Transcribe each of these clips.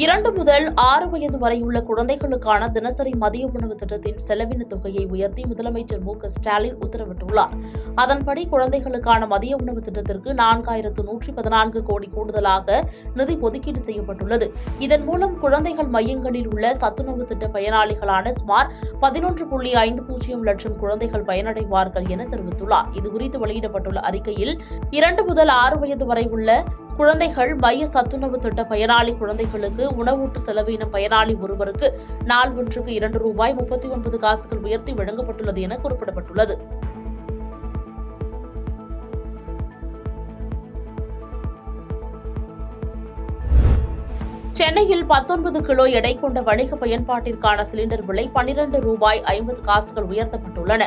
2 முதல் 6 வயது வரையுள்ள குழந்தைகளுக்கான தினசரி மதிய உணவு திட்டத்தின் செலவின தொகையை உயர்த்தி முதலமைச்சர் மு.க.ஸ்டாலின் உத்தரவிட்டுள்ளார். அதன்படி குழந்தைகளுக்கான மதிய உணவு திட்டத்திற்கு 4114 கோடி கூடுதலாக நிதி ஒதுக்கீடு செய்யப்பட்டுள்ளது. இதன் மூலம் குழந்தைகள் மையங்களில் உள்ள சத்துணவு திட்ட பயனாளிகளான சுமார் 11.50 லட்சம் குழந்தைகள் பயனடைவார்கள் என தெரிவித்துள்ளார். இதுகுறித்து வெளியிடப்பட்டுள்ள அறிக்கையில் 2 முதல் 6 வயது வரை உள்ள குழந்தைகள் மைய சத்துணவு திட்ட பயனாளி குழந்தைகளுக்கு உணவூட்டு செலவினம் பயனாளி ஒருவருக்கு நாள் ஒன்றுக்கு ₹2.39 உயர்த்தி வழங்கப்பட்டுள்ளது என குறிப்பிடப்பட்டுள்ளது. சென்னையில் 19 கிலோ எடை கொண்ட வணிக பயன்பாட்டிற்கான சிலிண்டர் விலை ₹12.50 உயர்த்தப்பட்டுள்ளன.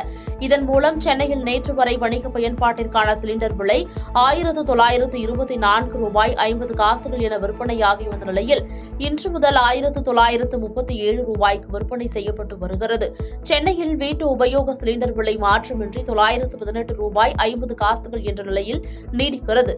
இதன் மூலம் சென்னையில் நேற்று வரை வணிக பயன்பாட்டிற்கான சிலிண்டர் விலை ₹1924.50 என விற்பனையாகி வந்த நிலையில் இன்று முதல் ₹1937 விற்பனை செய்யப்பட்டு வருகிறது. சென்னையில் வீட்டு உபயோக சிலிண்டர் விலை மாற்றமின்றி ₹918.50 என்ற நிலையில் நீடிக்கிறது.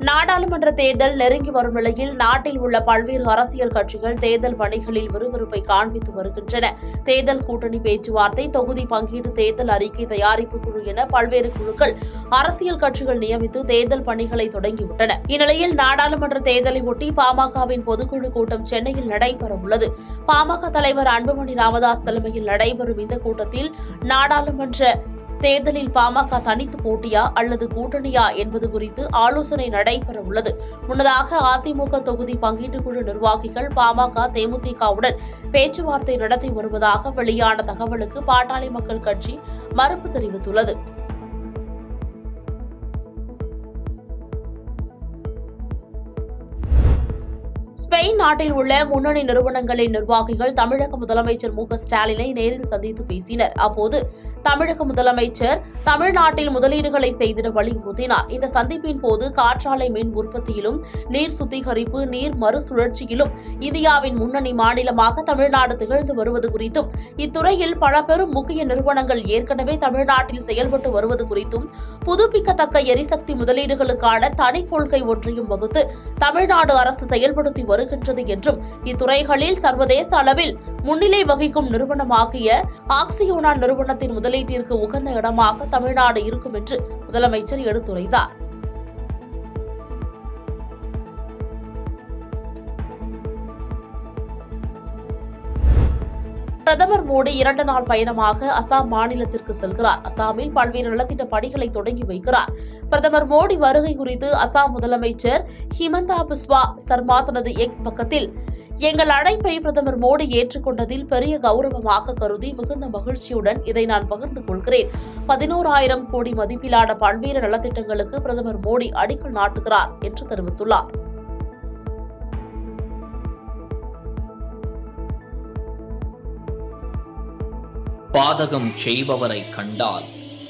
நாடாளுமன்ற தேர்தல் நெருங்கி வரும் நிலையில் நாட்டில் உள்ள பல்வேறு அரசியல் கட்சிகள் தேர்தல் பணிகளில் விறுவிறுப்பை காண்பித்து வருகின்றன. தேர்தல் கூட்டணி பேச்சுவார்த்தை, தொகுதி பங்கீடு, தேர்தல் அறிக்கை தயாரிப்பு குழு என பல்வேறு குழுக்கள் அரசியல் கட்சிகள் நியமித்து தேர்தல் பணிகளை தொடங்கிவிட்டன. இந்நிலையில் நாடாளுமன்ற தேர்தலை ஒட்டி பாமகவின் பொதுக்குழு கூட்டம் சென்னையில் நடைபெறவுள்ளது. பாமக தலைவர் அன்புமணி ராமதாஸ் தலைமையில் நடைபெறும் இந்த கூட்டத்தில் நாடாளுமன்ற தேர்தலில் பாமக தனித்து போட்டியா அல்லது கூட்டணியா என்பது குறித்து ஆலோசனை நடைபெறவுள்ளது. முன்னதாக அதிமுக தொகுதி பங்கீட்டுக்குழு நிர்வாகிகள் பாமக, தேமுதிகவுடன் பேச்சுவார்த்தை நடத்தி வருவதாக வெளியான தகவலுக்கு பாட்டாளி மக்கள் கட்சி மறுப்பு தெரிவித்துள்ளது. ஸ்பெயின் நாட்டில் உள்ள முன்னணி நிறுவனங்களின் நிர்வாகிகள் தமிழக முதலமைச்சர் மு.க.ஸ்டாலினை நேரில் சந்தித்து பேசினர். அப்போது தமிழக முதலமைச்சர் தமிழ்நாட்டில் முதலீடுகளை செய்திட வலியுறுத்தினார். இந்த சந்திப்பின் போது காற்றாலை மின் உற்பத்தியிலும், நீர் சுத்திகரிப்பு, நீர் மறுசுழற்சியிலும் இந்தியாவின் முன்னணி மாநிலமாக தமிழ்நாடு திகழ்ந்து வருவது குறித்தும், இத்துறையில் பல பெரும் முக்கிய நிறுவனங்கள் ஏற்கனவே தமிழ்நாட்டில் செயல்பட்டு வருவது குறித்தும், புதுப்பிக்கத்தக்க எரிசக்தி முதலீடுகளுக்கான தனி கொள்கை ஒன்றையும் வகுத்து தமிழ்நாடு அரசு செயல்படுத்தி வருகின்றது என்றும், இத்துறைகளில் சர்வதேச அளவில் முன்னிலை வகிக்கும் நிறுவனமாகிய ஆக்சியோனா நிறுவனத்தின் முதலீட்டிற்கு உகந்த இடமாக தமிழ்நாடு இருக்கும் என்று முதலமைச்சர் எடுத்துரைத்தார். பிரதமர் மோடி 2 நாள் பயணமாக அசாம் மாநிலத்திற்கு செல்கிறார். அசாமில் பல்வேறு நலத்திட்ட பணிகளை தொடங்கி வைக்கிறார். பிரதமர் மோடி வருகை குறித்து அசாம் முதலமைச்சர் ஹிமந்தா பிஸ்வா சர்மா தனது எக்ஸ் பக்கத்தில், எங்கள் அழைப்பை பிரதமர் மோடி ஏற்றுக்கொண்டதில் பெரிய கௌரவமாக கருதி மிகுந்த மகிழ்ச்சியுடன் இதை நான் பகிர்ந்து கொள்கிறேன். 11,000 கோடி மதிப்பிலான பல்வேறு நலத்திட்டங்களுக்கு பிரதமர் மோடி அடிக்கல் நாட்டுகிறார் என்று தெரிவித்துள்ளார். பாதகம் செய்பவரை கண்டால்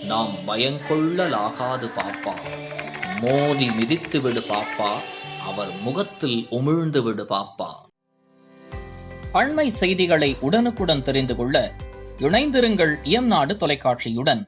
நாம் பயங்கொள்ளலாகாது பாப்பா. மோதி மிதித்து விடு பாப்பா, அவர் முகத்தில் உமிழ்ந்து விடு பாப்பா. அண்மை செய்திகளை உடனுக்குடன் தெரிந்து கொள்ள இணைந்திருங்கள் இயம்நாடு தொலைக்காட்சியுடன்.